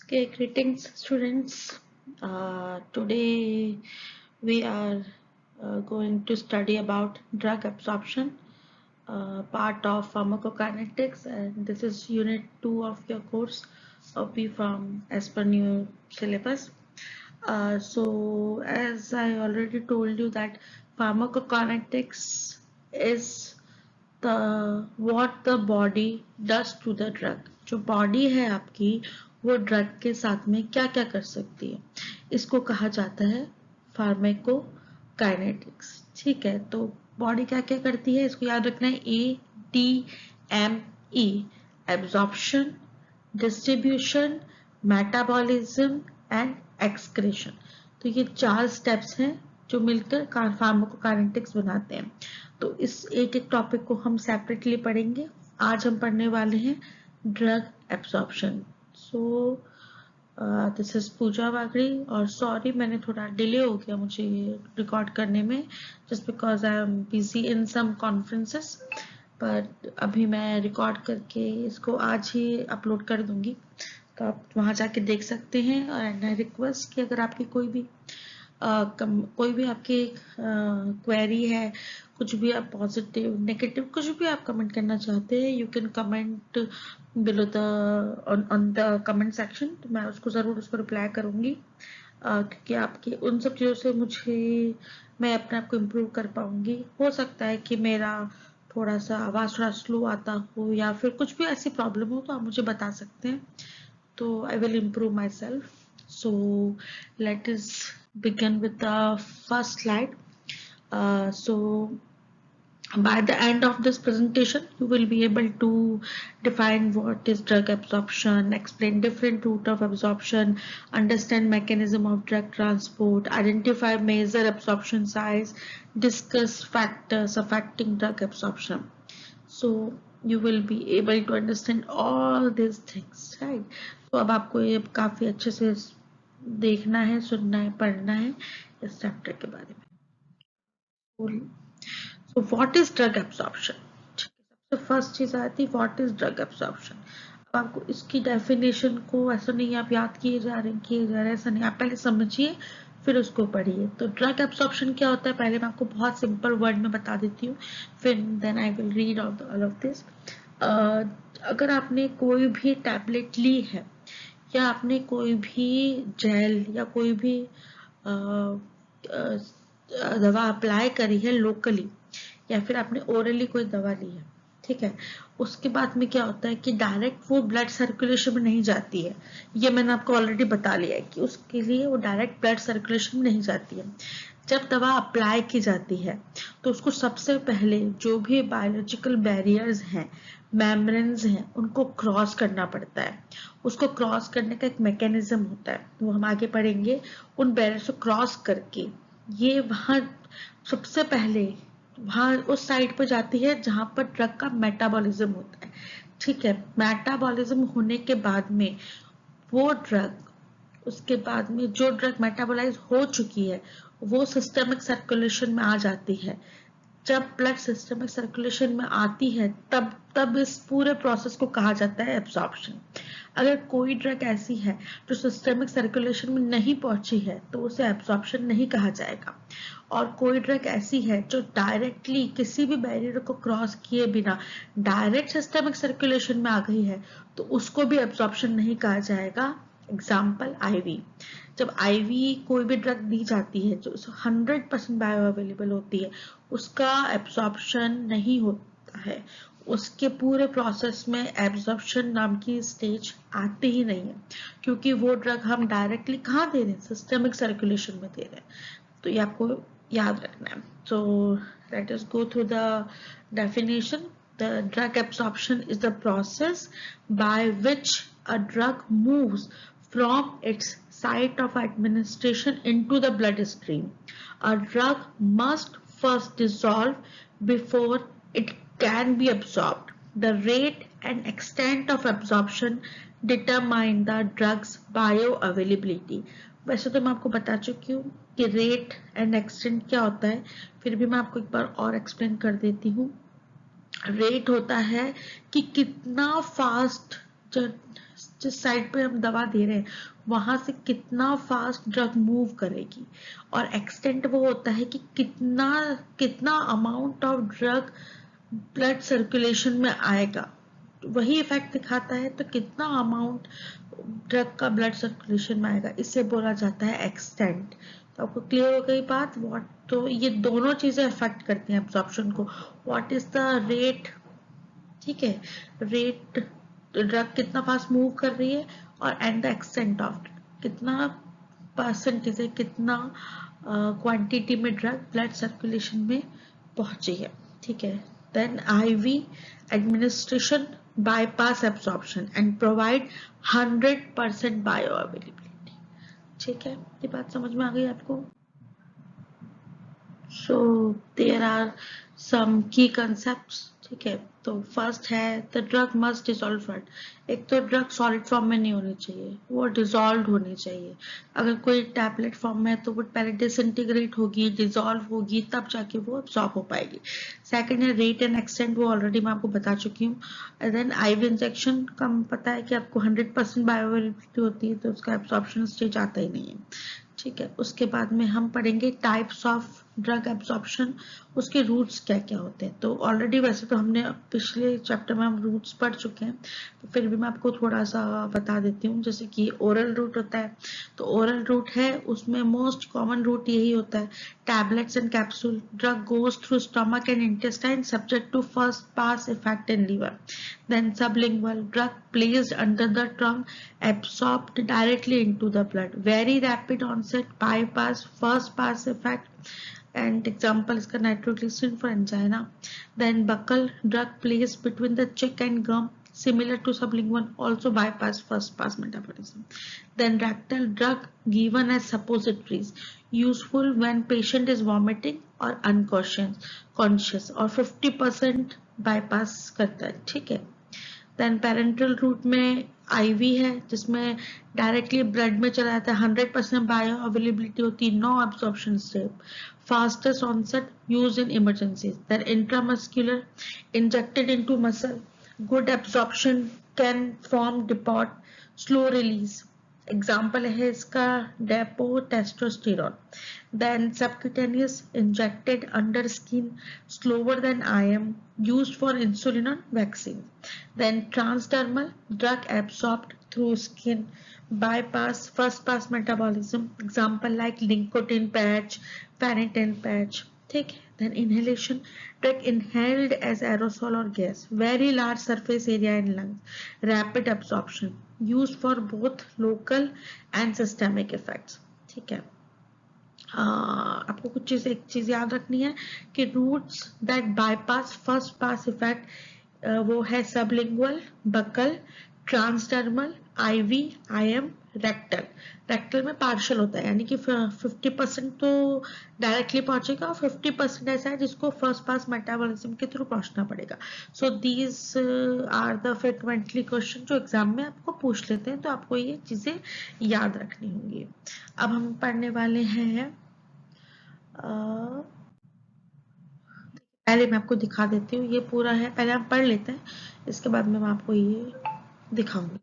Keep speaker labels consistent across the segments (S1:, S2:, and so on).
S1: Okay, greetings students. Today we are going to study about drug absorption, part of pharmacokinetics, and this is unit 2 of your course OP from as per new syllabus. So as I already told you that pharmacokinetics is the what the body does to the drug. जो body है आपकी वो drug के साथ में क्या क्या कर सकती है, इसको कहा जाता है फार्मेकोकाइनेटिक्स। ठीक है, तो बॉडी क्या क्या करती है इसको याद रखना है। ADME, absorption, distribution, metabolism and excretion. तो ये 4 स्टेप्स हैं जो मिलकर फार्माकोकाइनेटिक्स बनाते हैं। तो इस एक एक टॉपिक को हम सेपरेटली पढ़ेंगे। आज हम पढ़ने वाले हैं drug absorption. So this is Pooja Wagdi, और सॉरी मैंने थोड़ा डिले हो गया मुझे रिकॉर्ड करने में, just because I am busy in some conferences. पर अभी मैं रिकॉर्ड करके इसको आज ही अपलोड कर दूंगी, तो आप वहां जाके देख सकते हैं। एंड आई रिक्वेस्ट कि अगर आपकी कोई भी आपकी क्वेरी है, कुछ भी आप पॉजिटिव नेगेटिव कुछ भी आप कमेंट करना चाहते हैं, you can comment below the on the comment section. तो मैं उसको ज़रूर उसको रिप्लाई करूँगी, क्योंकि आपकी उन सब चीज़ों से मैं अपने आप को इम्प्रूव कर पाऊँगी। हो सकता है कि मेरा थोड़ा सा आवाज़ थोड़ा स्लो आता हो या फिर कुछ भी ऐसी प्रॉब्लम हो तो आप मुझे बता सकते हैं, तो I will improve myself. So let us begin with the first slide. So by the end of this presentation, you will be able to define what is drug absorption, explain different route of absorption, understand mechanism of drug transport, identify major absorption sites, discuss factors affecting drug absorption. So you will be able to understand all these things, right? तो अब आपको ये काफी अच्छे से देखना है, सुनना है, पढ़ना है इस चैप्टर के बारे में। So what is drug absorption? सबसे फर्स्ट चीज आती है व्हाट इज ड्रग एब्जॉर्प्शन। अब आपको इसकी डेफिनेशन को ऐसा नहीं आप याद किए जा रहे ऐसा नहीं, आप पहले समझिए फिर उसको पढ़िए। तो ड्रग एब्जॉर्प्शन क्या होता है, पहले मैं आपको बहुत सिंपल वर्ड में बता देती हूँ, फिर then I will read all of this. अगर आपने कोई भी टैबलेट ली है या आपने कोई भी जेल या कोई भी दवा अप्लाई करी है लोकली, या फिर आपने ओरली कोई दवा ली है, ठीक है, उसके बाद में क्या होता है कि डायरेक्ट वो ब्लड सर्कुलेशन में नहीं जाती है। ये मैंने आपको ऑलरेडी बता लिया है कि उसके लिए वो डायरेक्ट ब्लड सर्कुलेशन में नहीं जाती है। जब दवा अप्लाई की जाती है तो उसको सबसे पहले जो भी बायोलॉजिकल बैरियर्स हैं, मेम्ब्रेन्स हैं, उनको क्रॉस करना पड़ता है। उसको क्रॉस करने का एक मैकेनिज्म होता है, वो हम आगे पढ़ेंगे। उन बैरियर्स को क्रॉस करके ये वहां सबसे पहले वहां उस साइड पर जाती है जहां पर ड्रग का मेटाबॉलिज्म होता है। ठीक है, मेटाबॉलिज्म होने के बाद में वो ड्रग, उसके बाद में जो ड्रग मेटाबोलाइज हो चुकी है वो सिस्टमिक सर्कुलेशन में आ जाती है। जब ब्लड सिस्टमिक सर्कुलेशन में आती है तब इस पूरे प्रोसेस को कहा जाता है एब्जॉर्प्शन। अगर कोई ड्रग ऐसी है जो सिस्टमिक सर्कुलेशन में नहीं पहुंची है तो उसे एब्जॉर्प्शन नहीं कहा जाएगा, और कोई ड्रग ऐसी है जो डायरेक्टली किसी भी बैरियर को क्रॉस किए बिना डायरेक्ट सिस्टमिक सर्कुलेशन में आ गई है तो उसको भी एब्जॉर्प्शन नहीं कहा जाएगा। Example ivy. जब आईवी कोई भी ड्रग दी जाती है जो 100% बायो अवेलेबल होती है, उसका एब्जॉर्प्शन नहीं होता है। उसके पूरे प्रोसेस में एब्जॉर्प्शन नाम की स्टेज आती ही नहीं है, क्योंकि वो ड्रग हम डायरेक्टली कहाँ दे रहे हैं, सिस्टमिक सर्कुलेशन में दे रहे हैं। तो ये आपको याद रखना है। So let us go through the definition. The drug absorption is the process by which a drug moves from its site of administration into the bloodstream. A drug must first dissolve before it can be absorbed. The rate and extent of absorption determine the drug's bioavailability. वैसे तो मैं आपको बता चुकी हूँ कि rate and extent क्या होता है, फिर भी मैं आपको एक बार और एक्सप्लेन कर देती हूँ। रेट होता है कि कितना फास्ट जिस साइड पे हम दवा दे रहे हैं वहां से कितना फास्ट ड्रग मूव करेगी, और एक्सटेंट वो होता है कि कितना कितना amount of drug blood circulation में आएगा, वही इफेक्ट दिखाता है। तो कितना अमाउंट ड्रग का ब्लड सर्कुलेशन में आएगा, इसे बोला जाता है एक्सटेंट। तो आपको क्लियर हो गई बात। व्हाट, तो ये दोनों चीजें अफेक्ट करती हैं एब्जॉर्प्शन को। व्हाट इज द रेट, ठीक है, रेट, ड्रग कितना फास्ट मूव कर रही है, और एंड द एक्सटेंट ऑफ कितना परसेंटेज है, कितना क्वांटिटी में ड्रग ब्लड सर्कुलेशन में पहुंची है, ठीक है। Then IV administration bypass absorption and provide 100% bioavailability, ठीक है। ये बात समझ में आ गई आपको? So there are some key concepts, ठीक है। तो फर्स्ट है the drug must dissolve form. एक तो ड्रग सॉलिड फॉर्म में नहीं होनी चाहिए, वो डिसॉल्व होनी चाहिए। अगर कोई टैबलेट फॉर्म में है तो वो पहले डिसइंटीग्रेट होगी, डिसॉल्व होगी, तब जाके वो अब्सॉर्ब हो पाएगी। सेकंड है रेट एंड एक्सटेंट, वो ऑलरेडी मैं आपको बता चुकी हूँ। देन आईवी इंजेक्शन का पता है कि आपको 100% बायोअवेलेबिलिटी होती है, तो उसका एब्सॉर्प्शन स्टेज आता ही नहीं है, ठीक है। उसके बाद में हम पढ़ेंगे टाइप्स ऑफ ड्रग एब्सॉर्प्शन, उसके रूट्स क्या क्या होते हैं। तो ऑलरेडी वैसे तो हमने पिछले चैप्टर में हम रूट्स पढ़ चुके हैं, तो फिर भी मैं आपको थोड़ा सा बता देती हूँ। जैसे कि ओरल रूट होता है, तो ओरल रूट है उसमें मोस्ट कॉमन रूट यही होता है, tablets and capsule. Drug goes through stomach and intestine subject to first pass effect in liver. Then sublingual, drug placed under the tongue, absorbed directly into the blood. Very rapid onset, bypass, first pass effect, and example is nitroglycerin for angina. Then buccal, drug placed between the cheek and gum, similar to sublingual, also bypass first pass metabolism. Then rectal, drug given as suppositories, useful when patient is vomiting or conscious और 50% bypass करता है, ठीक है। Then parental root में ivy है, जिसमें directly blood में चला जाता है, 100% बायो अवेलेबिलिटी होती है, no absorption step, fastest onset, use in emergency. Then intramuscular, injected into muscle, good absorption, can form depot, slow release. Example है इसका depot testosterone. Then subcutaneous, injected under skin, slower than IM, used for insulin and vaccine. Then transdermal, drug absorbed through skin, bypass first pass metabolism. Example like nicotine patch, phenytoin patch. ठीक है। Then inhalation, drug inhaled as aerosol or gas, very large surface area in lungs, rapid absorption, used for both local and systemic effects, ठीक है। आपको कुछ चीज, एक चीज याद रखनी है कि routes that bypass first pass effect वो है sublingual, buccal, transdermal, IV, IM, rectal. Rectal में पार्शियल होता है, यानी कि 50% तो डायरेक्टली पहुंचेगा और 50% ऐसा है जिसको फर्स्ट पास मेटाबॉलिज्म के थ्रू पहुंचना पड़ेगा। So these are the frequently question जो एग्जाम में आपको पूछ लेते हैं, तो आपको ये चीजें याद रखनी होंगी। अब हम पढ़ने वाले हैं, पहले मैं आपको दिखा देती हूँ, ये पूरा है, पहले हम पढ़ लेते हैं, इसके बाद में मैं आपको ये दिखाऊंगी।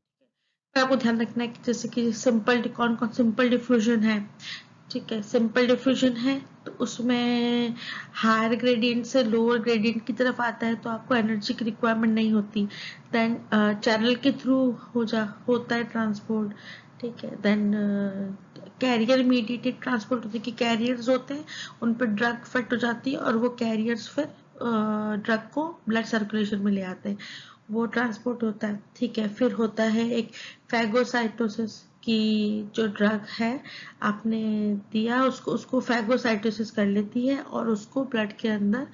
S1: आपको ध्यान रखना है कि जैसे कि सिंपल, कौन कौन सिंपल डिफ्यूजन है, ठीक है। सिंपल डिफ्यूजन है तो उसमें हायर ग्रेडियंट से लोअर ग्रेडियंट की तरफ आता है, तो आपको एनर्जी की रिक्वायरमेंट नहीं होती। देन चैनल के थ्रू होता है ट्रांसपोर्ट, ठीक है। देन कैरियर मीडिएटेड ट्रांसपोर्ट होती है कि कैरियर्स होते हैं, उन पर ड्रग फिट हो जाती है और वो कैरियर्स फिर ड्रग को ब्लड सर्कुलेशन में ले आते हैं, वो ट्रांसपोर्ट होता है, ठीक है। फिर होता है एक फैगोसाइटोसिस की, जो ड्रग है आपने दिया उसको फैगोसाइटोसिस कर लेती है और उसको ब्लड के अंदर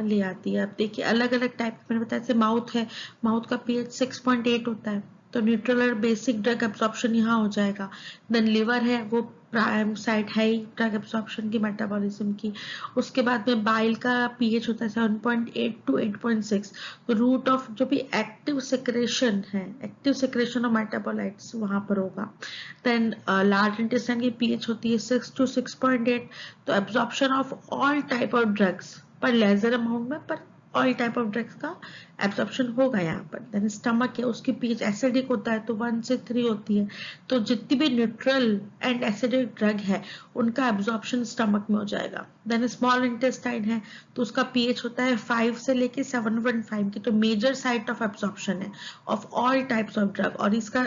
S1: ले आती है। आप देखिए अलग अलग टाइप, मैंने बताया जैसे माउथ है, माउथ का पीएच 6.8 होता है, तो न्यूट्रल और बेसिक ड्रग एब्जॉर्प्शन यहाँ हो जाएगा। देन लिवर है, वो प्राइम साइट है ही ड्रग एब्जॉर्प्शन की, मेटाबॉलिज्म की। उसके बाद में बाइल का पीएच होता है 7.8 to 8.6, तो रूट ऑफ जो भी एक्टिव सेक्रेशन है, एक्टिव सेक्रेशन ऑफ मेटाबोलाइट्स वहां पर होगा। देन लार्ज इंटेस्टाइन की पीएच होती है 6 to 6.8, तो absorption of all type of drugs पर लेजर अमाउंट में, पर ऑल टाइप ऑफ ड्रग्स का एब्जॉर्प्शन होगा यहाँ पर। देन स्टमक है, उसकी पीएच एसिडिक होता है तो 1 से 3 होती है, तो जितनी भी न्यूट्रल एंड एसिडिक ड्रग है उनका एब्जॉर्प्शन स्टमक में हो जाएगा। देन स्मॉल इंटेस्टाइन है तो उसका पीएच होता है 5 से लेके 7.5 की, तो मेजर साइट ऑफ एब्जॉर्प्शन है of all types of drug, और इसका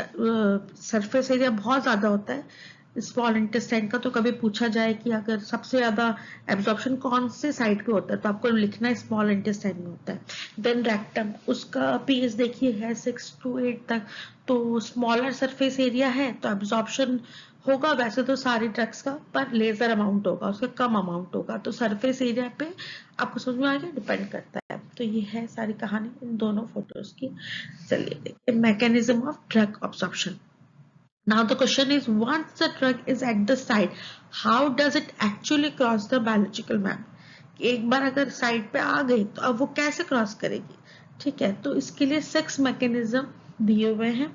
S1: सरफेस एरिया बहुत ज्यादा होता है स्मॉल इंटेस्टाइन का। तो कभी पूछा जाए कि अगर सबसे ज्यादा एब्जॉर्प्शन कौन से साइड पे होता है तो आपको लिखना है स्मॉल इंटेस्टाइन में होता है। देन रेक्टम, उसका पीएच देखिए है 6 to 8 तक, तो स्मॉलर सरफेस एरिया है तो एब्जॉर्प्शन होगा वैसे तो सारी ड्रग्स का, पर लेजर अमाउंट होगा, उसका कम अमाउंट होगा, तो सरफेस एरिया पे आपको समझ में आ गया, डिपेंड करता है। तो ये है सारी कहानी इन दोनों फोटोज की। चलिए देखते हैं mechanism of drug absorption. Now the question is, once the drug is at the site, how does it actually cross the biological map? एक बार अगर साइट पे आ गई तो अब वो कैसे क्रॉस करेगी? ठीक है, तो इसके लिए 6 मैकेनिज्म दिए हुए हैं।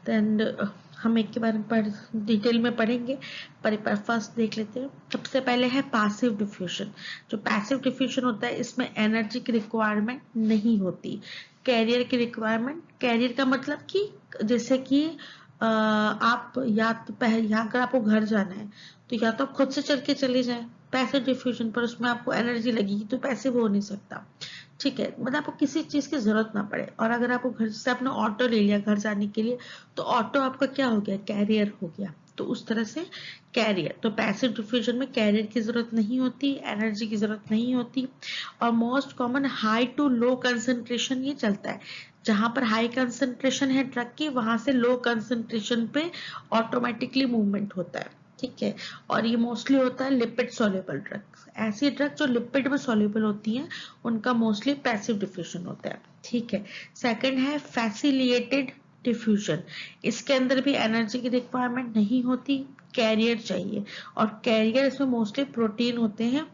S1: देन हम एक के बारे में डिटेल में पढ़ेंगे, पर फर्स्ट देख लेते हैं। सबसे पहले है पैसिव डिफ्यूजन। जो पैसिव डिफ्यूजन होता है इसमें एनर्जी की रिक्वायरमेंट नहीं होती, कैरियर की रिक्वायरमेंट। कैरियर का मतलब कि जैसे कि आप या तो अगर आपको घर जाना है तो या तो आप खुद से चल के चले जाएं पैसिव डिफ्यूजन पर, उसमें आपको एनर्जी लगेगी तो पैसिव हो नहीं सकता। ठीक है, मतलब आपको किसी चीज की जरूरत ना पड़े। और अगर आपको घर से आपने ऑटो ले लिया घर जाने के लिए तो ऑटो आपका क्या हो गया, कैरियर हो गया। तो उस तरह से कैरियर, तो पैसिव डिफ्यूजन में कैरियर की जरूरत नहीं होती, एनर्जी की जरूरत नहीं होती। और most common high to low concentration ये चलता है, जहां पर हाई कंसंट्रेशन है ड्रग की वहां से लो कंसंट्रेशन पे ऑटोमेटिकली मूवमेंट होता है। ठीक है, और ये मोस्टली होता है लिपिड सॉल्युबल ड्रग्स। ऐसी ड्रग जो लिपिड में सॉल्युबल होती हैं उनका मोस्टली पैसिव डिफ्यूजन होता है। ठीक है, सेकंड है फैसिलिटेटेड डिफ्यूजन। इसके अंदर भी एनर्जी की रिक्वायरमेंट नहीं होती, कैरियर चाहिए। और कैरियर इसमें मोस्टली प्रोटीन होते हैं,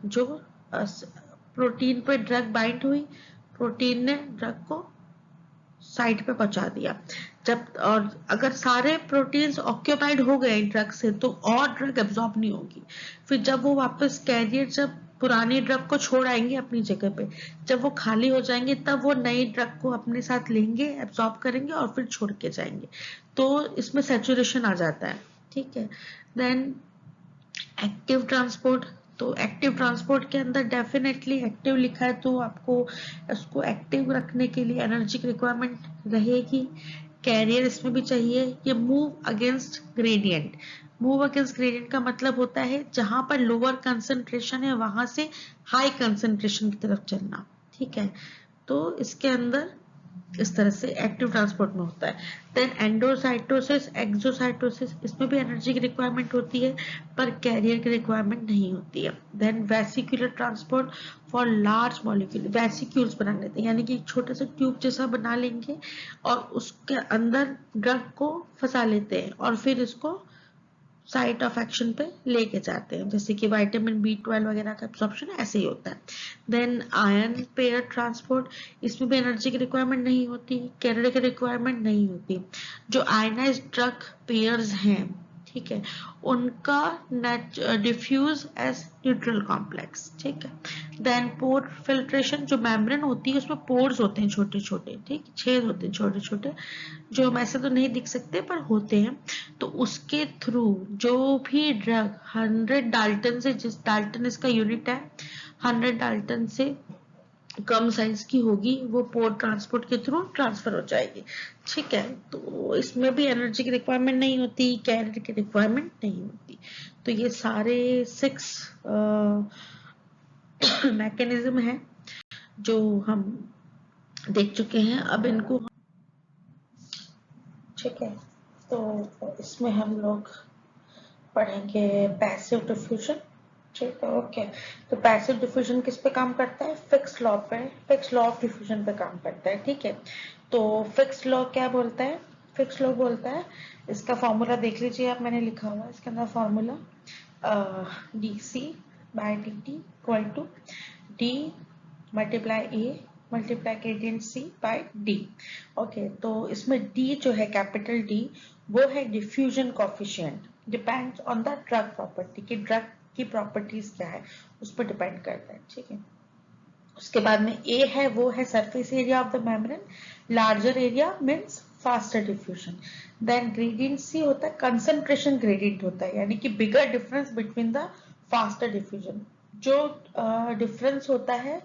S1: जो प्रोटीन पे ड्रग बाइंड हुई, प्रोटीन ने ड्रग को साइड पे पहुंचा दिया। जब और अगर सारे प्रोटीन्स ऑक्यूपाइड हो गए ड्रग से तो और ड्रग एब्जॉर्ब नहीं होगी। फिर जब वो वापस कैरियर जब पुरानी ड्रग को छोड़ आएंगे अपनी जगह पे, जब वो खाली हो जाएंगे तब वो नई ड्रग को अपने साथ लेंगे, एब्जॉर्ब करेंगे और फिर छोड़ के जाएंगे। तो इसमें सैचुरेशन आ जाता है। ठीक है, देन एक्टिव ट्रांसपोर्ट। तो एक्टिव ट्रांसपोर्ट के अंदर डेफिनेटली एक्टिव लिखा है तो आपको उसको एक्टिव रखने के लिए एनर्जी की रिक्वायरमेंट रहेगी, कैरियर इसमें भी चाहिए। ये move against gradient. Move against gradient का मतलब होता है जहां पर लोअर कंसंट्रेशन है वहां से हाई कंसंट्रेशन की तरफ चलना। ठीक है, तो इसके अंदर इस तरह से एक्टिव ट्रांसपोर्ट में होता है। देन एंडोसाइटोसिस, एक्सोसाइटोसिस, इसमें भी एनर्जी की रिक्वायरमेंट होती है पर कैरियर की रिक्वायरमेंट नहीं होती है। Then vesicular transport for large molecule, vesicles बना लेते हैं, यानी कि छोटे से ट्यूब जैसा बना लेंगे और उसके अंदर ड्रग को फंसा लेते हैं और फिर इसको साइट ऑफ एक्शन पे लेके जाते हैं, जैसे कि विटामिन B12 वगैरह का एब्जॉर्प्शन ऐसे ही होता है। देन आयन पेयर ट्रांसपोर्ट, इसमें भी एनर्जी की रिक्वायरमेंट नहीं होती, कैरियर की रिक्वायरमेंट नहीं होती। जो आयनाइज्ड ड्रग पेयर्स हैं, ठीक है, उनका डिफ्यूज एज न्यूट्रल कॉम्प्लेक्स। ठीक है, देन पोर फिल्ट्रेशन, जो मेम्ब्रेन होती है उसमें पोर्स होते हैं छोटे छोटे, ठीक, छेद होते हैं छोटे छोटे, जो हम ऐसे तो नहीं दिख सकते पर होते हैं। तो उसके थ्रू जो भी ड्रग 100 डाल्टन से, जिस डाल्टन इसका यूनिट है, 100 डाल्टन से कम साइज की होगी वो पोर्ट ट्रांसपोर्ट के थ्रू ट्रांसफर हो जाएगी। ठीक है, तो इसमें भी एनर्जी की रिक्वायरमेंट नहीं होती, कैरियर की रिक्वायरमेंट नहीं होती। तो ये सारे 6 मैकेनिज्म है जो हम देख चुके हैं। अब इनको, ठीक है, तो इसमें हम लोग पढ़ेंगे पैसिव डिफ्यूजन। ठीक है, ओके। तो पैसिव डिफ्यूजन किस पे काम करता है, फिक्स लॉ पे, फिक्स लॉ ऑफ डिफ्यूजन पे काम करता है। ठीक है, तो फिक्स लॉ क्या बोलता है, फिक्स लॉ बोलता है, इसका फॉर्मूला देख लीजिए आप, मैंने लिखा हुआ है इसके अंदर formula, dc by dt equal to d multiply a multiply gradient c by d। Okay, तो इसमें d जो है कैपिटल D वो है diffusion coefficient, depends on the drug property, कि ड्रग की प्रॉपर्टीज क्या है उस पर डिपेंड करता है। ठीक है, उसके बाद में ए है, वो है surface area of the membrane, larger area means faster diffusion. Then gradient सी होता है कंसंट्रेशन ग्रेडियंट होता है, यानी कि bigger difference between the faster diffusion. जो डिफरेंस होता है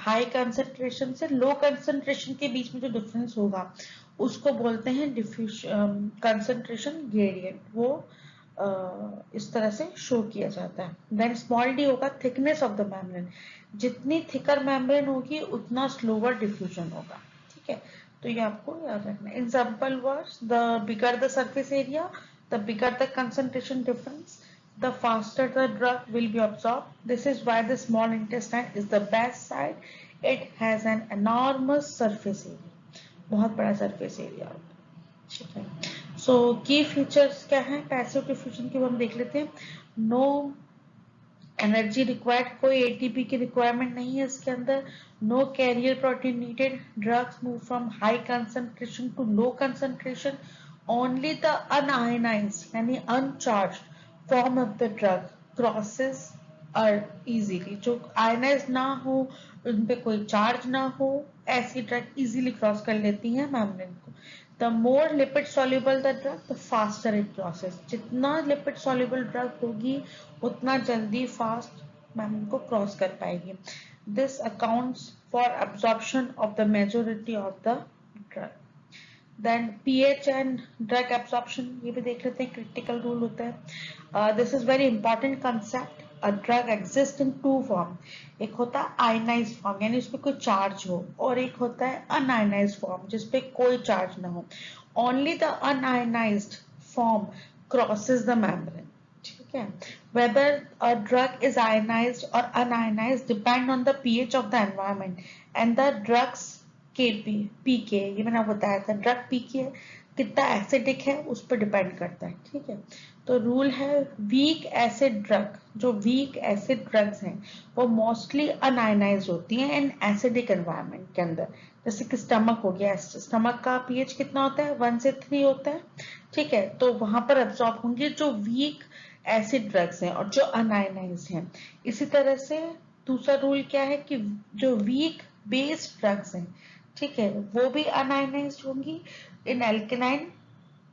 S1: हाई कंसंट्रेशन से लो कंसंट्रेशन के बीच में जो डिफरेंस होगा उसको बोलते हैं कंसंट्रेशन ग्रेडियंट। वो इस तरह से शो किया जाता है। देन स्मॉल डी होगा थिकनेस ऑफ द मेम्ब्रेन, जितनी थिकर मेम्ब्रेन होगी उतना स्लोअर डिफ्यूजन होगा। ठीक है, तो ये आपको याद रखना है। In simple words, the bigger the surface area, the bigger the concentration difference, the faster the drug will be absorbed. This is why the small intestine is the best side. It has an enormous surface area, बहुत बड़ा surface area होता है। ठीक है, सो की features क्या है passive diffusion की, वो हम देख लेते हैं। नो एनर्जी रिक्वायर्ड, कोई एटीपी की रिक्वायरमेंट नहीं है इसके अंदर। No carrier protein needed, drugs move from high concentration to low concentration. Only the unionized यानी uncharged form of the drug crosses और इजीली, जो आयनाइज ना हो, उन पे कोई चार्ज ना हो, ऐसी ड्रग इजीली क्रॉस कर लेती हैं मेम्ब्रेन को। The more lipid soluble the drug the faster it crosses, जितना लिपिड सॉल्युबल ड्रग होगी उतना जल्दी फास्ट मेम्ब्रेन को क्रॉस कर पाएगी। This accounts for absorption of the majority of the drug. Then pH and drug absorption, ये भी देख लेते हैं, क्रिटिकल रूल होता है। This is very important concept. A drug exist in two form, एक होता है आयनाइज्ड फॉर्म यानी उसपे कोई चार्ज हो, और एक होता है अनआयनाइज्ड फॉर्म जिसपे कोई चार्ज ना हो। Only the un-ionised form crosses the membrane. ठीक है, whether a drug is ionized or unionized depend on the pH of the environment and the drugs पीके, ये मैंने बताया था, ड्रग पीके कितना एसिडिक है उस पर डिपेंड करता है। ठीक है, तो रूल है वीक एसिड ड्रग, जो वीक एसिड ड्रग्स हैं वो मोस्टली अनआयनाइज होती हैं इन एसिडिक एनवायरनमेंट के अंदर। जैसे कि स्टमक हो गया, स्टमक का पीएच कितना होता है 1 से 3 होता है। ठीक है, तो वहां पर एब्जॉर्ब होंगे जो वीक एसिड ड्रग्स हैं और जो अनआयनाइज हैं। इसी तरह से दूसरा रूल क्या है कि जो वीक बेस ड्रग्स हैं, ठीक है, वो भी अनआयनाइज्ड होंगी इन एल्केनाइन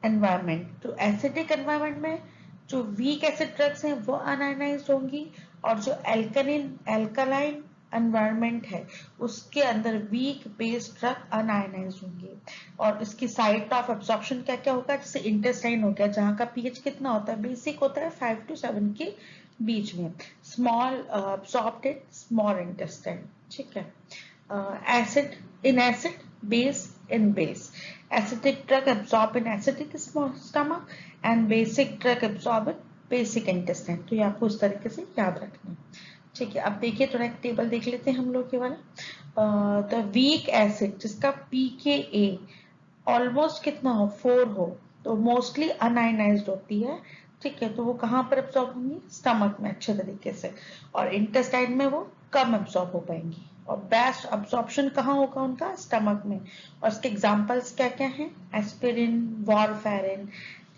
S1: एनवायरनमेंट। तो एसिडिक एनवायरनमेंट में जो वीक एसिड ड्रग्स हैं वो अनआयनाइज्ड होंगी, और जो एल्कलाइन एनवायरनमेंट है उसके अंदर वीक बेस ड्रग अनआयनाइज्ड होंगी। और इसकी साइट ऑफ एब्जॉर्प्शन क्या क्या होगा, जैसे इंटेस्टाइन हो गया जहां का पीएच कितना होता है, बेसिक होता है 5 to 7 के बीच में। Small absorbed in small intestine. ठीक है, acid in acid, base in base. Acidic drug absorb in acidic stomach and basic drug absorb in basic intestine. तो ये आपको उस तरीके से याद रखना है। ठीक है, अब देखिए थोड़ा एक टेबल देख लेते हैं हम लोग ये वाला। द वीक एसिड जिसका pKa ऑलमोस्ट कितना हो 4 हो, तो मोस्टली अनआयनाइज्ड होती है। ठीक है, तो वो कहाँ पर एब्सॉर्ब होंगी, स्टमक में अच्छे तरीके से, और इंटेस्टाइन में वो कम एब्सॉर्ब हो पाएंगी। और बेस्ट अब्सॉर्प्शन कहाँ होगा उनका, स्टमक में। और इसके एग्जांपल्स क्या क्या हैं, एस्पिरिन, वारफेरिन।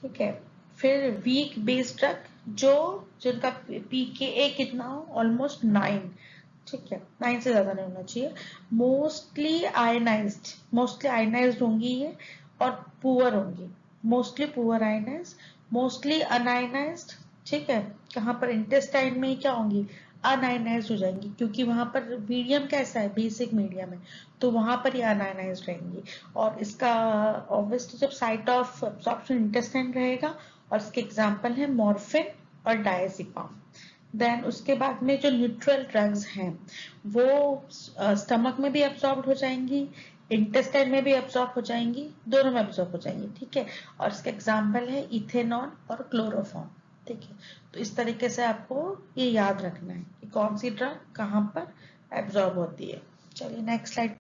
S1: ठीक है, फिर वीक बेस ड्रग जिनका पीकेए कितना हो ऑलमोस्ट 9। ठीक है, 9 से ज्यादा नहीं होना चाहिए। मोस्टली आयनाइज्ड होंगी ये, और पुअर होंगी, mostly poor ionised, mostly un-ionised. ठीक है, कहाँ पर इंटेस्टाइन में क्या होंगी, अनआयनाइज्ड हो जाएंगी, क्योंकि वहां पर मीडियम कैसा है, बेसिक मीडियम है, तो वहां पर ही अनआयनाइज्ड रहेंगी। और इसका ऑब्वियसली जब साइट ऑफ एब्जॉर्प्शन इंटेस्टाइन रहेगा, और इसके एग्जांपल है मॉर्फिन और डायजेपाम। देन उसके बाद में जो न्यूट्रल ड्रग्स हैं वो स्टमक में भी एब्जॉर्ब हो जाएंगी, इंटेस्टाइन में भी एब्जॉर्ब हो जाएंगी, दोनों में एब्जॉर्ब हो जाएंगी। ठीक है, और इसके एग्जांपल है इथेनॉल और क्लोरोफॉर्म। ठीक है, तो इस तरीके से आपको ये याद रखना है कि कौन सी ड्रग कहाँ पर एब्जॉर्ब होती है। चलिए next slide.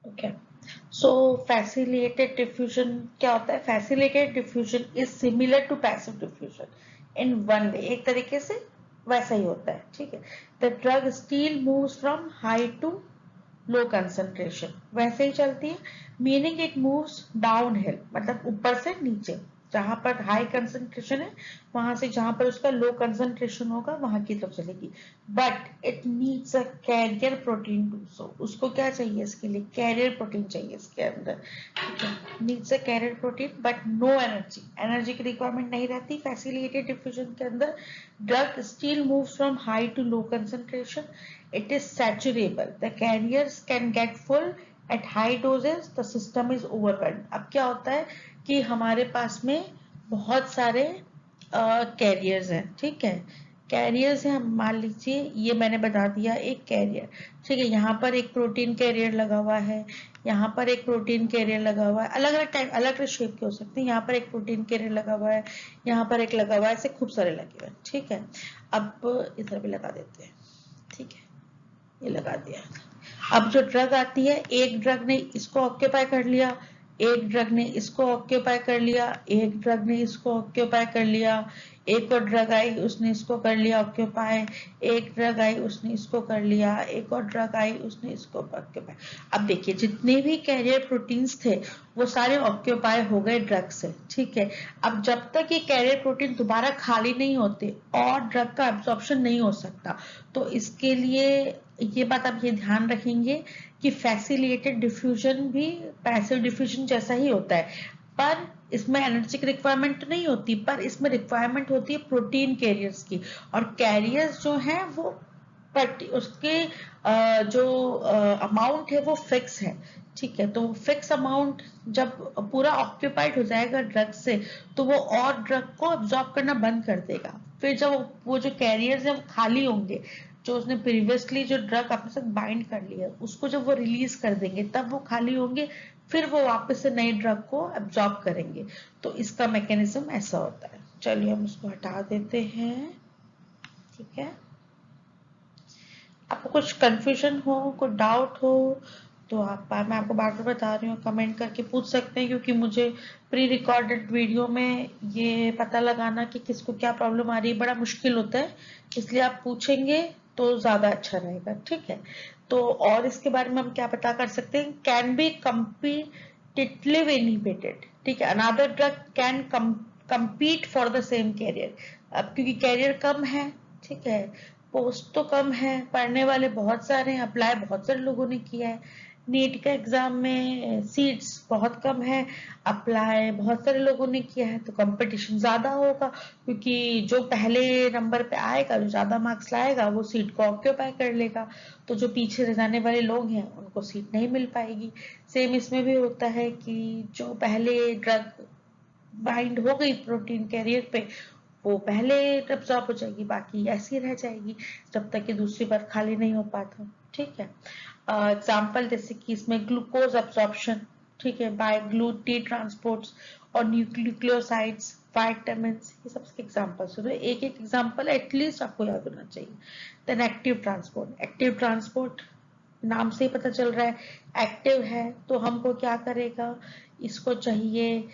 S1: Okay, so facilitated diffusion क्या होता है, facilitated diffusion is similar to passive diffusion in one way, एक तरीके से वैसा ही होता है। ठीक है, the drug still moves from high to low concentration, वैसे ही चलती है, meaning it moves down hill, मतलब ऊपर से नीचे। जहां पर हाई कंसंट्रेशन है वहां से जहां पर उसका लो कंसंट्रेशन होगा वहां की तरफ चलेगी। But it needs a carrier protein too, so उसको क्या चाहिए इसके लिए, कैरियर प्रोटीन चाहिए इसके अंदर, ठीक है। Needs a carrier protein but no energy, energy की रिक्वायरमेंट नहीं रहती फैसिलिटेटेड डिफ्यूजन के अंदर। Drug still moves from high to low concentration, it is saturable, the carriers can get full at high doses, the system is overwhelmed। अब क्या होता है कि हमारे पास में बहुत सारे कैरियर्स हैं, ठीक है। कैरियर्स हैं, मान लीजिए ये मैंने बता दिया एक कैरियर, ठीक है। यहाँ पर एक प्रोटीन कैरियर लगा हुआ है, यहाँ पर एक प्रोटीन कैरियर लगा हुआ है, अलग अलग टाइप अलग अलग शेप के हो सकते हैं। यहाँ पर एक प्रोटीन कैरियर लगा हुआ है, यहाँ पर एक लगा हुआ है, ऐसे खूब सारे लगे हुए हैं, ठीक है। अब इधर भी लगा देते हैं, ठीक है, ये लगा दिया। अब जो ड्रग आती है, एक ड्रग ने इसको ऑक्यूपाई कर लिया, एक ड्रग ने इसको ऑक्यूपाई कर लिया, एक ड्रग ने इसको ऑक्यूपाई कर लिया, एक और ड्रग आई उसने इसको कर लिया ऑक्यूपाई, एक ड्रग आई उसने इसको कर लिया, एक और ड्रग आई उसने इसको ऑक्यूपाई। अब देखिए जितने भी कैरियर प्रोटीन्स थे वो सारे ऑक्यूपाई हो गए ड्रग से, ठीक है। अब जब तक ये कैरियर प्रोटीन दोबारा खाली नहीं होते और ड्रग का एब्जॉर्प्शन नहीं हो सकता, तो इसके लिए ये बात आप ये ध्यान रखेंगे कि फैसिलिटेटेड डिफ्यूजन भी पैसिव डिफ्यूजन जैसा ही होता है, पर इसमें एनर्जी की रिक्वायरमेंट तो नहीं होती, पर इसमें रिक्वायरमेंट होती है प्रोटीन कैरियर्स की। और कैरियर्स जो हैं वो उसके जो अमाउंट है वो फिक्स है, ठीक है। तो फिक्स अमाउंट जब पूरा ऑक्यूपाइड हो जाएगा ड्रग से, तो वो और ड्रग को अब्सॉर्ब करना बंद कर देगा। फिर जब वो जो कैरियर्स है वो खाली होंगे, जो उसने प्रीवियसली जो ड्रग अपने साथ बाइंड कर लिया उसको जब वो रिलीज कर देंगे तब वो खाली होंगे, फिर वो वापस से नए ड्रग को एब्जॉर्ब करेंगे। तो इसका मैकेनिज्म ऐसा होता है। चलिए हम उसको हटा देते हैं, ठीक है। आपको कुछ कंफ्यूजन हो, कोई डाउट हो तो मैं आपको बार बार बता रही हूँ, कमेंट करके पूछ सकते हैं, क्योंकि मुझे प्री रिकॉर्डेड वीडियो में ये पता लगाना कि किसको क्या प्रॉब्लम आ रही है बड़ा मुश्किल होता है, इसलिए आप पूछेंगे तो ज्यादा अच्छा रहेगा, ठीक है। तो और इसके बारे में हम क्या पता कर सकते हैं, कैन बी कम्पीटिटिवली इनहिबिटेड, ठीक है। Another drug can compete for the same carrier. अब क्योंकि कैरियर कम है, ठीक है, पोस्ट तो कम है, पढ़ने वाले बहुत सारे हैं, अप्लाई बहुत सारे लोगों ने किया है, नीट का एग्जाम में सीट्स बहुत कम है, अप्लाई बहुत सारे लोगों ने किया है, तो कंपटीशन ज्यादा होगा, क्योंकि जो पहले नंबर पे आएगा, जो ज्यादा मार्क्स लाएगा वो सीट को ऑक्यूपाई कर लेगा, तो जो पीछे रह जाने वाले लोग हैं उनको सीट नहीं मिल पाएगी। सेम इसमें भी होता है कि जो पहले ड्रग बाइंड हो गई प्रोटीन कैरियर पे वो पहले एब्जॉर्ब हो जाएगी, बाकी ऐसी रह जाएगी जब तक कि दूसरी बार खाली नहीं हो पाता, ठीक है। एग्जाम्पल जैसे कि इसमें ग्लूकोज एब्जॉर्प्शन, ठीक है, बाय ग्लूटी ट्रांसपोर्ट्स और न्यूक्लियोसाइड्स, विटामिन्स, ये सब एग्जाम्पल्स हो। एक एक एग्जाम्पल एटलीस्ट आपको याद होना चाहिए। Then active transport, active transport नाम से ही पता चल रहा है एक्टिव है, तो हमको क्या करेगा, इसको चाहिए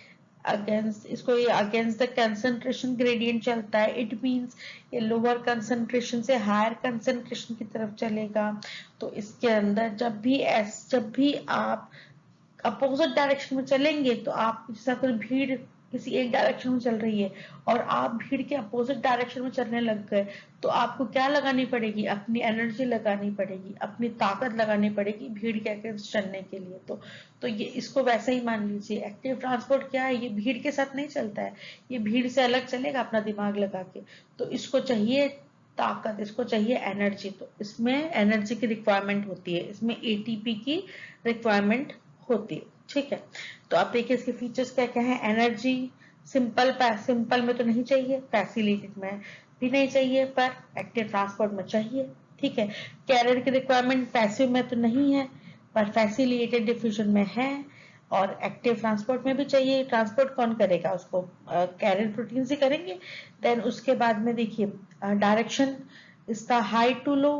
S1: इसको ये अगेंस्ट द कंसंट्रेशन ग्रेडियंट चलता है, इट मींस ये लोअर कंसंट्रेशन से हायर कंसंट्रेशन की तरफ चलेगा। तो इसके अंदर जब भी आप अपोजिट डायरेक्शन में चलेंगे, तो आप जैसा कोई भीड़ किसी एक डायरेक्शन में चल रही है और आप भीड़ के अपोजिट डायरेक्शन में चलने लग गए, तो आपको क्या लगानी पड़ेगी, अपनी एनर्जी लगानी पड़ेगी, अपनी ताकत लगानी पड़ेगी भीड़ के अगेंस्ट चलने के लिए। तो ये इसको वैसे ही मान लीजिए। एक्टिव ट्रांसपोर्ट क्या है, ये भीड़ के साथ नहीं चलता है, ये भीड़ से अलग चलेगा अपना दिमाग लगा के। तो इसको चाहिए ताकत, इसको चाहिए एनर्जी, तो इसमें एनर्जी की रिक्वायरमेंट होती है, इसमें एटीपी की रिक्वायरमेंट होती है, ठीक है। तो आप देखिए इसके फीचर्स क्या क्या है। एनर्जी सिंपल में तो नहीं चाहिए, फैसिलिटेटेड में भी नहीं चाहिए, पर एक्टिव ट्रांसपोर्ट में चाहिए, ठीक है। कैरियर की रिक्वायरमेंट पैसिव में तो नहीं है, पर फैसिलिटेटेड डिफ्यूजन में है, और एक्टिव ट्रांसपोर्ट में भी चाहिए। ट्रांसपोर्ट कौन करेगा उसको, कैरियर प्रोटीन से करेंगे। देन उसके बाद में देखिए डायरेक्शन इसका हाई टू लो,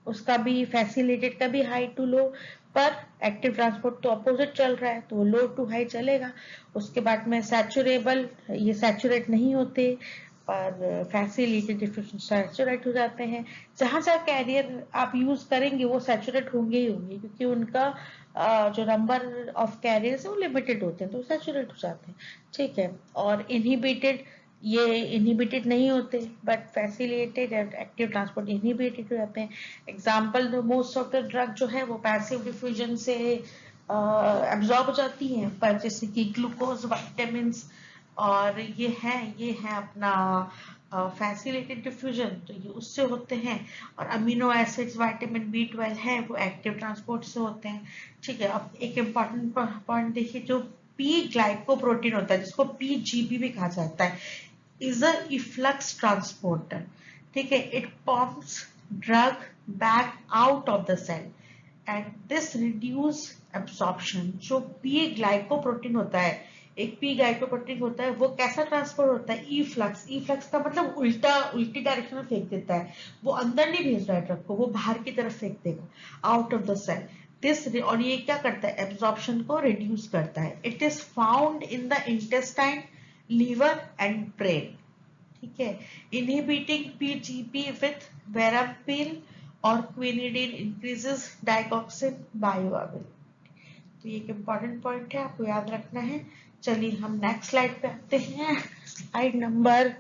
S1: उसका भी फैसिलिटेटेड का भी हाई टू लो, पर एक्टिव ट्रांसपोर्ट तो अपोजिट चल रहा है, तो वो लो टू हाई चलेगा। उसके बाद में सैचुरेबल, ये सैचुरेट नहीं होते, पर फैसिलिटेटेड डिफ्यूजन सैचुरेट हो जाते हैं। जहां जहां कैरियर आप यूज करेंगे वो सैचुरेट होंगे ही होंगे, क्योंकि उनका जो नंबर ऑफ कैरियर्स है वो लिमिटेड होते हैं, तो सैचुरेट हो जाते हैं। ठीक है, और इनहिबिटेड, ये इनहिबिटेड नहीं होते, but facilitated and active transport inhibited हो जाते हैं। Example, most of the drug जो है वो पैसिव डिफ्यूजन से एब्जॉर्ब हो जाती हैं, पर जैसे कि ग्लूकोज, विटामिन, और ये है अपना फैसिलिटेटेड डिफ्यूजन, तो ये उससे होते हैं। और अमीनो एसिड्स, विटामिन B12 है, वो एक्टिव ट्रांसपोर्ट से होते हैं। ठीक है, अब एक इम्पॉर्टेंट पॉइंट देखिए, जो पी ग्लाइकोप्रोटीन होता है, जिसको PGP भी कहा जाता है, इज अ इफ्लक्स ट्रांसपोर्टर। ठीक है, it pumps drug back out of the cell and this reduce absorption. जो पी ग्लाइकोप्रोटीन होता है, एक पी ग्लाइकोप्रोटीन होता है, वो कैसा ट्रांसफर होता है? ई फ्लक्स। ई फ्लक्स का मतलब उल्टी डायरेक्शन में फेंक देता है, वो अंदर नहीं भेज रहा है ड्रग को, वो बाहर की तरफ फेंक देगा, out of the cell. This, और ये क्या करता है? एब्जॉर्प्शन को रिड्यूस करता है। It is found in the intestine, liver and brain. ठीक है, इनहिबिटिंग PGP विथ वेरापिल और क्विनिडीन इंक्रीजेस डाइगॉक्सिन बायोअवेलेबिलिटी। तो ये एक इम्पॉर्टेंट पॉइंट है, आपको याद रखना है। चलिए हम नेक्स्ट स्लाइड पे आते हैं, स्लाइड नंबर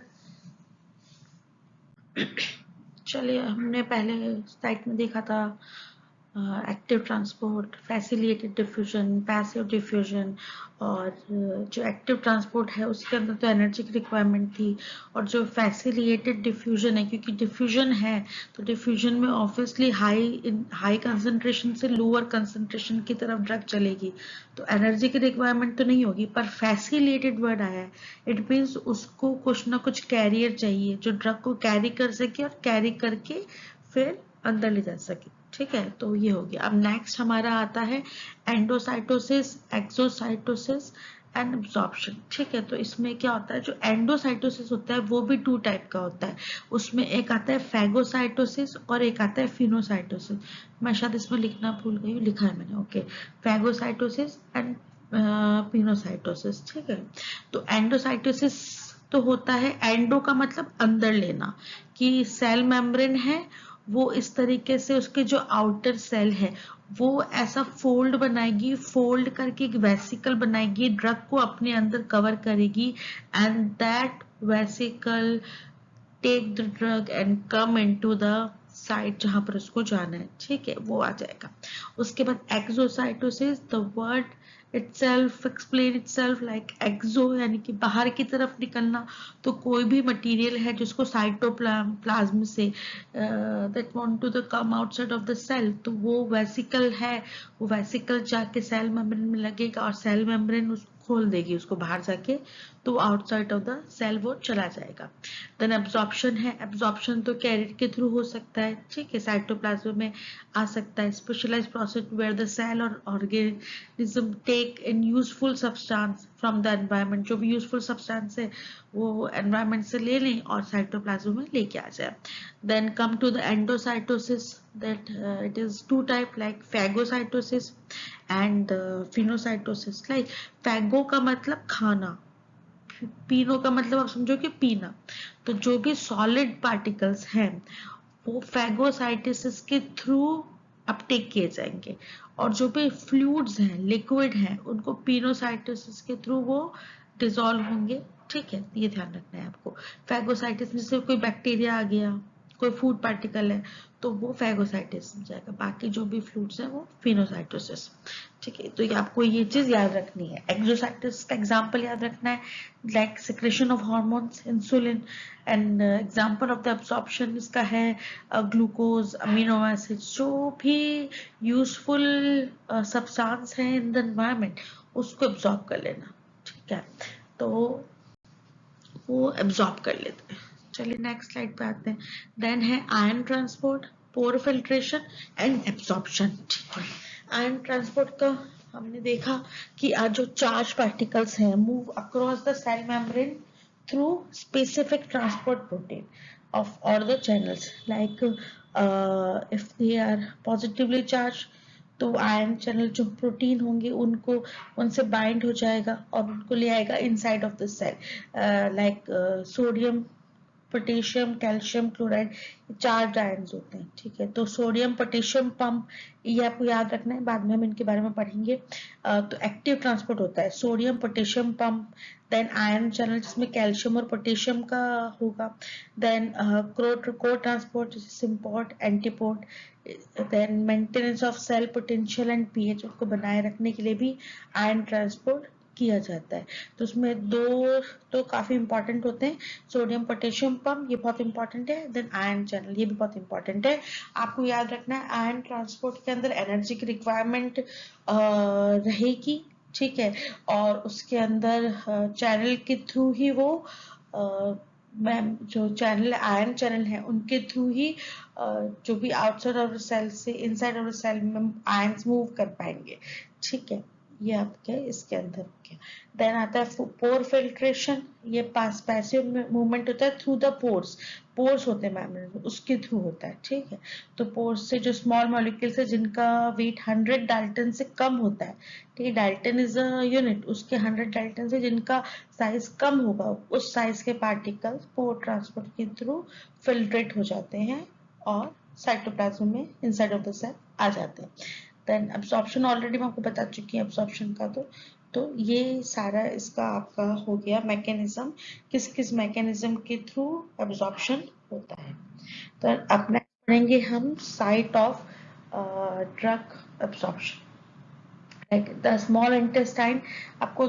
S1: चलिए, हमने पहले स्लाइड में देखा था active transport, facilitated diffusion, passive diffusion. और जो एक्टिव ट्रांसपोर्ट है उसके अंदर तो एनर्जी की रिक्वायरमेंट थी, और जो फैसिलिटेटेड डिफ्यूजन है, क्योंकि डिफ्यूजन है तो डिफ्यूजन में ऑब्वियसली हाई कंसंट्रेशन से लोअर कंसंट्रेशन की तरफ ड्रग चलेगी, तो एनर्जी की रिक्वायरमेंट तो नहीं होगी। पर फैसिलिटेटेड वर्ड आया है, इट मीन्स उसको कुछ ना कुछ कैरियर चाहिए जो ड्रग को कैरी कर सके और कैरी करके फिर अंदर ले जा सके। ठीक है, तो ये हो गया। अब नेक्स्ट हमारा आता है एंडोसाइटोसिस, एक्सोसाइटोसिस एंड एब्जॉर्प्शन। ठीक है, तो इसमें क्या होता है, जो एंडोसाइटोसिस होता है वो भी 2 टाइप का होता है। उसमें एक आता है फैगोसाइटोसिस और एक आता है फिनोसाइटोसिस। मैं शायद इसमें लिखना भूल गई हूँ, लिखा है मैंने, ओके। Phagocytosis and pinocytosis. ठीक है, तो एंडोसाइटोसिस तो होता है, एंडो का मतलब अंदर लेना, कि सेल मेम्ब्रेन है वो इस तरीके से, उसके जो आउटर सेल है वो ऐसा फोल्ड बनाएगी, फोल्ड करके एक वेसिकल बनाएगी, ड्रग को अपने अंदर कवर करेगी, and that vesicle take the drug and come into the site जहां पर उसको जाना है। ठीक है, वो आ जाएगा। उसके बाद exocytosis, the word itself explain itself like exo, यानी कि बाहर की तरफ निकलना। तो कोई भी मटेरियल है जिसको साइटोप्लाज्म से that want to the come outside of the cell, तो वो वेसिकल है, वो वेसिकल जाके सेल मेम्ब्रेन में लगेगा और सेल मेम्ब्रेन उसको खोल देगी, उसको बाहर जाके, तो आउटसाइड ऑफ द सेल वो चला जाएगा। देन एब्जॉर्प्शन है, एब्जॉर्प्शन तो कैरियर के थ्रू हो सकता है। ठीक है, साइटोप्लाज्म में आ सकता है। Specialize process where the cell और organism take in useful substance from the environment, जो भी यूजफुल सब्सटेंस है वो एनवायरनमेंट से ले लें और साइटोप्लाज्म में लेके आ जाए। Then come to the endocytosis, that it is 2 type like phagocytosis and phagocytosis। like phago का मतलब खाना, पीनो का मतलब आप समझो कि पीना। तो जो भी सॉलिड पार्टिकल्स हैं वो फैगोसाइटोसिस के थ्रू अपटेक किए जाएंगे, और जो भी फ्लूइड्स हैं, लिक्विड हैं, उनको पिनोसाइटोसिस के थ्रू वो डिसॉल्व होंगे। ठीक है, ये ध्यान रखना है आपको। फैगोसाइटिस में से कोई बैक्टीरिया आ गया, कोई फूड पार्टिकल है, तो वो फैगोसाइटिस में जाएगा। बाकी जो भी फ्लूइड्स हैं वो फिनोसाइटोसिस। ठीक है, तो ये आपको ये चीज याद रखनी है। एक्सोसाइटिस का एग्जांपल याद रखना है, like secretion of hormones, insulin. And example of the absorption इसका है ग्लूकोज, अमीनो एसिड्स, जो भी यूजफुल सब्सटेंस है इन द एनवायरनमेंट उसको एब्जॉर्ब कर लेना। ठीक है, तो वो एब्जॉर्ब कर लेते हैं। चलिए नेक्स्ट स्लाइड पे आते हैं। देन है ion transport, pore filtration and absorption. ठीक है, आयन ट्रांसपोर्ट का हमने देखा कि आज जो चार्ज पार्टिकल्स हैं move across the cell membrane through specific transport protein of और the channels, like if they are positively charge, तो आयन चैनल जो प्रोटीन होंगे उनको, उनसे बाइंड हो जाएगा और उनको ले आएगा inside of the cell, like sodium potassium, calcium chloride, 4 ions होते हैं, ठीक है। तो सोडियम पोटेशियम पंप, ये आपको याद रखना है, बाद में हम इनके बारे में पढ़ेंगे। तो एक्टिव ट्रांसपोर्ट होता है sodium potassium pump, then ion channel जिसमें कैल्शियम और पोटेशियम का होगा, देन को ट्रांसपोर्ट जैसे symport, antiport, then maintenance of cell potential and pH को बनाए रखने के लिए भी आयन ट्रांसपोर्ट किया जाता है। तो उसमें 2 तो काफी इंपॉर्टेंट होते हैं, सोडियम पोटेशियम पंप ये बहुत इंपॉर्टेंट है, देन आयन चैनल ये भी बहुत इंपॉर्टेंट है। आपको याद रखना है आयन ट्रांसपोर्ट के अंदर एनर्जी की रिक्वायरमेंट रहेगी, ठीक है, और उसके अंदर चैनल के थ्रू ही वो जो चैनल आयन चैनल है उनके थ्रू ही जो भी आउटसाइड ऑफ द सेल से इनसाइड ऑफ द सेल में आयंस मूव कर पाएंगे, ठीक है। ये आपके इसके अंदर क्या, देन आता है पोर फिल्ट्रेशन, ये पैसिव मूवमेंट होता है थ्रू द पोर्स, पोर्स होते हैं मैम उसके थ्रू होता है, ठीक है। तो पोर्स से जो स्मॉल मॉलिक्यूल्स है जिनका वेट 100 डाल्टन से कम होता है, ठीक है, डाल्टन इज अ यूनिट, उसके 100 डाल्टन से जिनका साइज कम होगा उस साइज के पार्टिकल्स पोर ट्रांसपोर्ट के थ्रू फिल्ट्रेट हो जाते हैं और साइटोप्लाज्म में इनसाइड ऑफ द सेल आ जाते हैं। देन एब्जॉर्प्शन ऑलरेडी मैं आपको बता चुकी हूँ एब्जॉर्प्शन का, तो ये सारा इसका आपका हो गया मैकेनिज्म, किस किस मैकेनिज्म के थ्रू एब्जॉर्प्शन होता है। तो अब नेक्स्ट पढ़ेंगे हम site of drug absorption, like the small intestine. आपको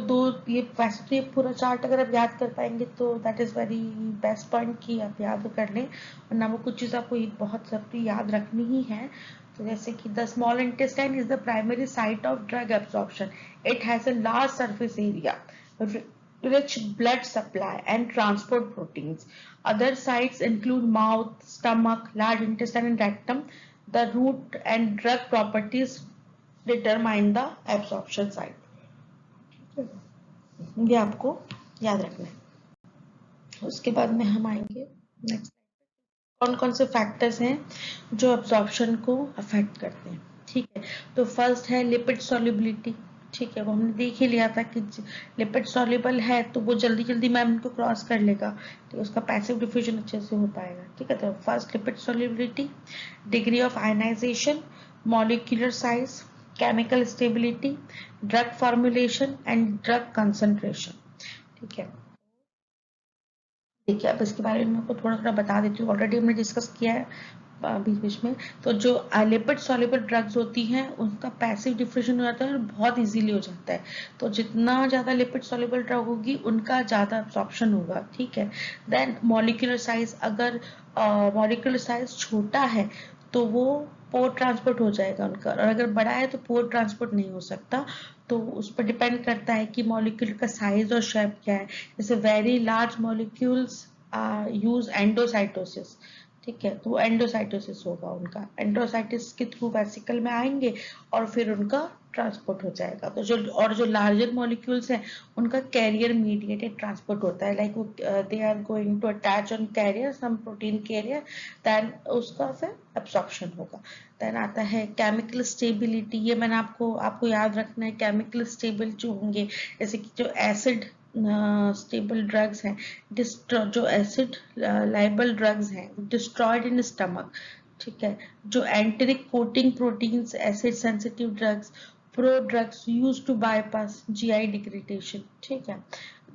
S1: ये वैसे तो ये पूरा चार्ट अगर आप याद कर पाएंगे तो that is very best point कि आप याद कर लें, वरना वो कुछ चीज़ आपको बहुत जरूरी याद रखनी ही है। तो जैसे कि the small intestine is the primary site of drug absorption, it has a large surface area, rich blood supply and transport proteins. Other sites include mouth, stomach, large intestine and rectum. The route and drug properties determine the absorption site. ये आपको याद रखना है। उसके बाद में हम आएंगे नेक्स्ट, कौन कौन से फैक्टर्स हैं जो एब्जॉर्प्शन को अफेक्ट करते हैं, ठीक है। तो फर्स्ट है लिपिड सॉल्युबिलिटी, ठीक है, वो हमने देख ही लिया था कि लिपिड सॉल्युबल है तो वो जल्दी जल्दी मैम इनको क्रॉस कर लेगा, तो उसका पैसिव डिफ्यूजन अच्छे से हो पाएगा, ठीक है। तो first lipid solubility, degree of ionization, molecular size, chemical stability, drug formulation and drug concentration, ठीक है। देखिए अब इसके बारे में आपको थोड़ा थोड़ा बता देती हूँ, ऑलरेडी हमने डिस्कस किया है बीच बीच में। तो जो लिपिड सॉल्युबल ड्रग्स होती हैं उनका पैसिव डिफ्यूजन हो जाता है और बहुत इजीली हो जाता है, तो जितना ज्यादा लिपिड सॉल्युबल ड्रग होगी उनका ज्यादा एब्जॉर्प्शन होगा, ठीक है। देन मॉलिक्यूलर साइज, अगर मॉलिक्यूलर साइज छोटा है तो वो पोर ट्रांसपोर्ट हो जाएगा उनका, और अगर बड़ा है तो पोर ट्रांसपोर्ट नहीं हो सकता, तो उस पर डिपेंड करता है कि मॉलिक्यूल का साइज और शेप क्या है। जैसे very large molecules use endocytosis, ठीक है, तो एंडोसाइटोसिस होगा उनका, एंडोसाइटिस के थ्रू वेसिकल में आएंगे और फिर उनका ट्रांसपोर्ट हो जाएगा। तो जो लार्जर मॉलिक्यूल्स हैं उनका कैरियर मीडिएटेड ट्रांसपोर्ट होता है, लाइक वो they are going to attach on carrier some protein carrier, then उसका फिर एब्जॉर्प्शन होगा। देन आता है केमिकल स्टेबिलिटी, ये मैंने आपको याद रखना है, केमिकल स्टेबल जो होंगे, जैसे कि जो एसिड स्टेबल ड्रग्स हैं, जो एसिड लाइबल ड्रग्स हैं डिस्ट्रॉयड इन स्टमक, ठीक है। जो enteric coating proteins, acid sensitive drugs, pro drugs use to bypass GI degradation, ठीक है।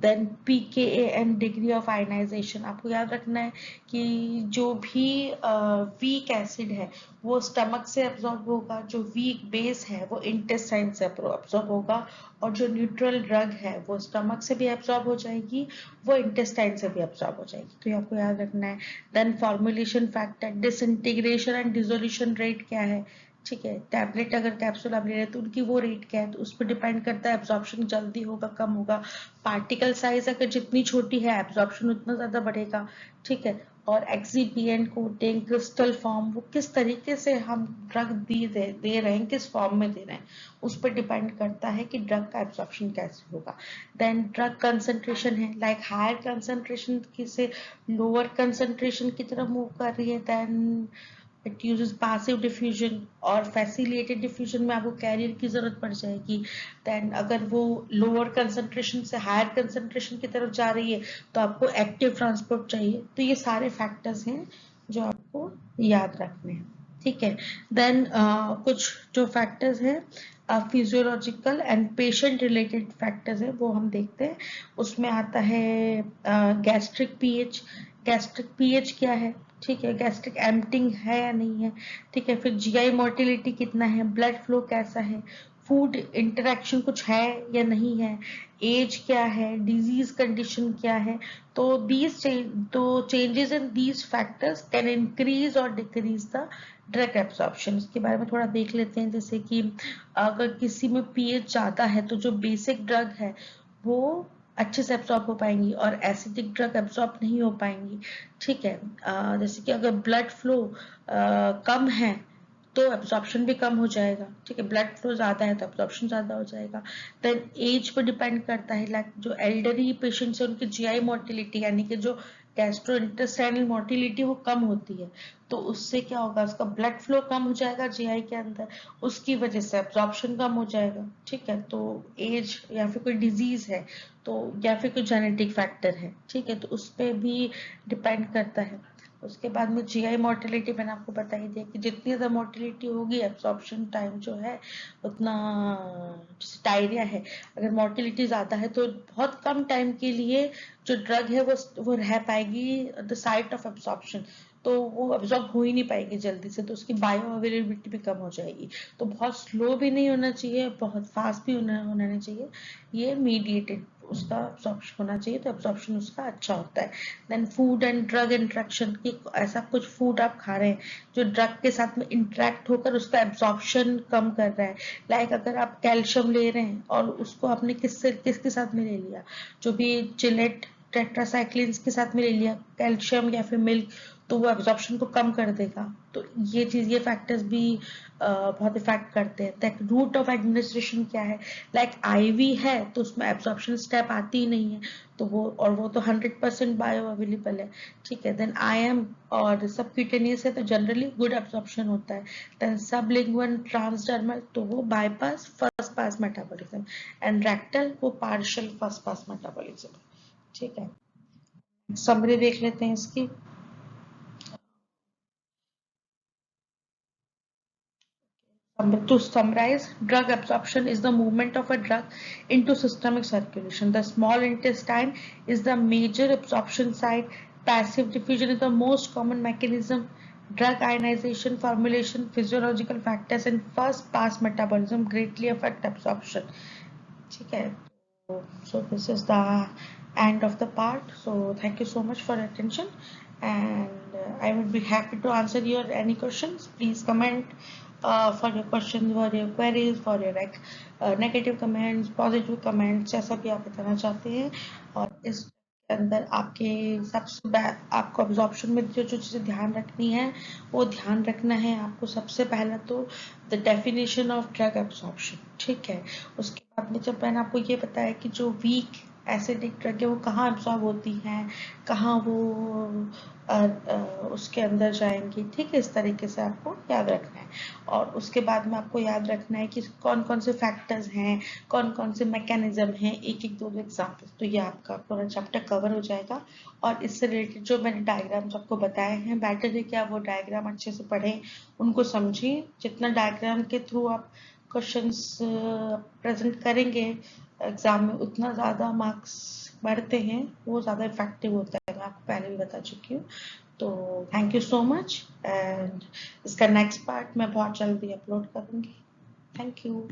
S1: Then pKa and degree of ionization, आपको याद रखना है कि जो भी वीक एसिड है वो स्टमक से एब्जॉर्ब होगा, जो वीक बेस है वो इंटेस्टाइन से एब्जॉर्ब होगा, और जो न्यूट्रल ड्रग है वो स्टमक से भी एब्जॉर्ब हो जाएगी, वो इंटेस्टाइन से भी एब्जॉर्ब हो जाएगी, तो ये आपको याद रखना है। Then formulation factor, disintegration and dissolution rate क्या है, ठीक है। टैबलेट अगर कैप्सूल आप ले रहे हैं तो उनकी वो रेट क्या है, तो उस पर डिपेंड करता है एब्जॉर्प्शन जल्दी होगा कम होगा। पार्टिकल साइज अगर जितनी छोटी है एब्जॉर्प्शन उतना ज्यादा बढ़ेगा, ठीक है। और एक्सिपिएंट कोटिंग, क्रिस्टल फॉर्म, वो किस तरीके से हम ड्रग दे रहे हैं, किस फॉर्म में दे रहे हैं, उस पर डिपेंड करता है कि ड्रग का एब्जॉर्प्शन कैसे होगा। देन ड्रग कंसंट्रेशन है, लाइक हायर कंसंट्रेशन से लोअर कंसंट्रेशन की तरफ मूव कर रही है, then it uses passive diffusion, और फैसिलिटेटेड डिफ्यूजन में आपको कैरियर की जरूरत पड़ जाएगी। देन अगर वो लोअर कंसंट्रेशन से हायर कंसंट्रेशन की तरफ जा रही है तो आपको एक्टिव ट्रांसपोर्ट चाहिए। तो ये सारे फैक्टर्स हैं जो आपको याद रखने हैं, ठीक है। देन कुछ जो फैक्टर्स हैं physiological and patient related factors है वो हम देखते हैं। उसमें आता है गैस्ट्रिक पीएच। गैस्ट्रिक पीएच क्या है, ठीक है, गैस्ट्रिक एम्पटिंग है या नहीं है, ठीक है। फिर जीआई मोटिलिटी कितना है, ब्लड फ्लो कैसा है, फूड इंटरेक्शन कुछ है या नहीं है, एज क्या है, डिजीज कंडीशन क्या है। तो changes in these factors can increase और डिक्रीज द ड्रग एब्जॉर्प्शन। इसके बारे में थोड़ा देख लेते हैं। जैसे कि अगर किसी में पीएच ज्यादा है तो जो बेसिक ड्रग है वो अच्छे से एब्जॉर्ब हो पाएंगी और एसिडिक ड्रग एब्जॉर्ब नहीं हो पाएंगी, ठीक है। जैसे कि अगर ब्लड फ्लो कम है तो एब्जॉर्प्शन भी कम हो जाएगा, ठीक है। ब्लड फ्लो ज्यादा है तो एब्जॉर्प्शन ज्यादा हो जाएगा। देन एज पर डिपेंड करता है, लाइक जो एल्डरली पेशेंट्स है उनकी जीआई मोटिलिटी यानी कि जो गैस्ट्रोइंटेस्टाइनल मोटिलिटी वो कम होती है, तो उससे क्या होगा, उसका ब्लड फ्लो कम हो जाएगा जीआई के अंदर, उसकी वजह से एब्जॉर्प्शन कम हो जाएगा, ठीक है। तो एज या फिर कोई डिजीज है तो या फिर कोई जेनेटिक फैक्टर है, ठीक है, तो उस पर भी डिपेंड करता है। उसके बाद में जीआई मोटिलिटी मैंने आपको बता ही दिया कि जितनी ज्यादा मोटिलिटी होगी एब्जॉर्प्शन टाइम जो है उतना, डायरिया है, अगर मोटिलिटी ज्यादा है तो बहुत कम टाइम के लिए जो ड्रग है वो रह पाएगी द साइट ऑफ एब्जॉर्प्शन, तो वो एब्जॉर्ब हो ही नहीं पाएगी जल्दी से, तो उसकी बायो अवेलेबिलिटी भी कम हो जाएगी। तो बहुत स्लो भी नहीं होना चाहिए, बहुत फास्ट भी होना नहीं चाहिए, ये मीडिएटेड उसका एब्जॉर्प्शन होना चाहिए, तो एब्जॉर्प्शन उसका अच्छा होता है। Then food and drug interaction की, ऐसा कुछ फूड आप खा रहे हैं जो ड्रग के साथ में इंटरेक्ट होकर उसका एब्जॉर्प्शन कम कर रहा है, लाइक अगर आप कैल्शियम ले रहे हैं और उसको आपने किसके साथ में ले लिया, जो भी चिलेट टेट्रासाइक्लिन्स के साथ में ले लिया कैल्शियम या फिर मिल्क, तो वो एब्जॉर्प्शन को कम कर देगा। तो ये फैक्टर्स भी बहुत इफेक्ट करते हैं। रूट ऑफ एडमिनिस्ट्रेशन क्या है, लाइक आईवी है तो उसमें एब्जॉर्प्शन स्टेप आती ही नहीं है, तो वो तो 100% बायो अवेलेबल है, ठीक है। देन आईएम और सबक्यूटेनियस है तो जनरली गुड एब्जॉर्प्शन होता है। देन सबलिंगुअल ट्रांसडर्मल तो वो bypass first pass metabolism, and rectal वो पार्शियल फर्स्ट पास मेटाबॉलिज्म, ठीक है। समरी देख लेते हैं इसकी। To summarize, drug absorption is the movement of a drug into systemic circulation. The small intestine is the major absorption site. Passive diffusion is the most common mechanism. Drug ionization, formulation, physiological factors, and first pass metabolism greatly affect absorption. Okay. So this is the end of the part. So thank you so much for your attention, and I would be happy to answer your any questions. Please comment for your questions, for your queries, for your negative comments, positive comments, जैसा भी आप बताना चाहते हैं। और इस अंदर आपके आपको अब्जॉर्प्शन में जो चीजें ध्यान रखनी है वो ध्यान रखना है आपको। सबसे पहला तो the definition of drug absorption, ठीक है। उसके बाद में जब मैंने आपको ये बताया कि जो वीक एसिडिक ड्रग है वो कहाँ एब्जॉर्ब होती हैं, कहाँ वो उसके अंदर जाएंगी, ठीक है। इस तरीके से आपको याद रखना है। और उसके बाद में आपको याद रखना है कि कौन कौन से फैक्टर्स हैं, कौन कौन से मैकेनिज्म हैं, एक एक दो एग्जाम्पल, तो ये आपका पूरा चैप्टर कवर हो जाएगा। और इससे रिलेटेड जो मैंने डायग्राम्स आपको बताए हैं, बेटर है कि आप वो डायग्राम अच्छे से पढ़ें, उनको समझें। जितना डायग्राम के थ्रू आप क्वेश्चंस प्रेजेंट करेंगे एग्जाम में उतना ज़्यादा मार्क्स बढ़ते हैं, वो ज़्यादा इफेक्टिव होता है, मैं आपको पहले भी बता चुकी हूँ। तो thank you so much, and इसका नेक्स्ट पार्ट मैं बहुत जल्दी अपलोड करूँगी। Thank you.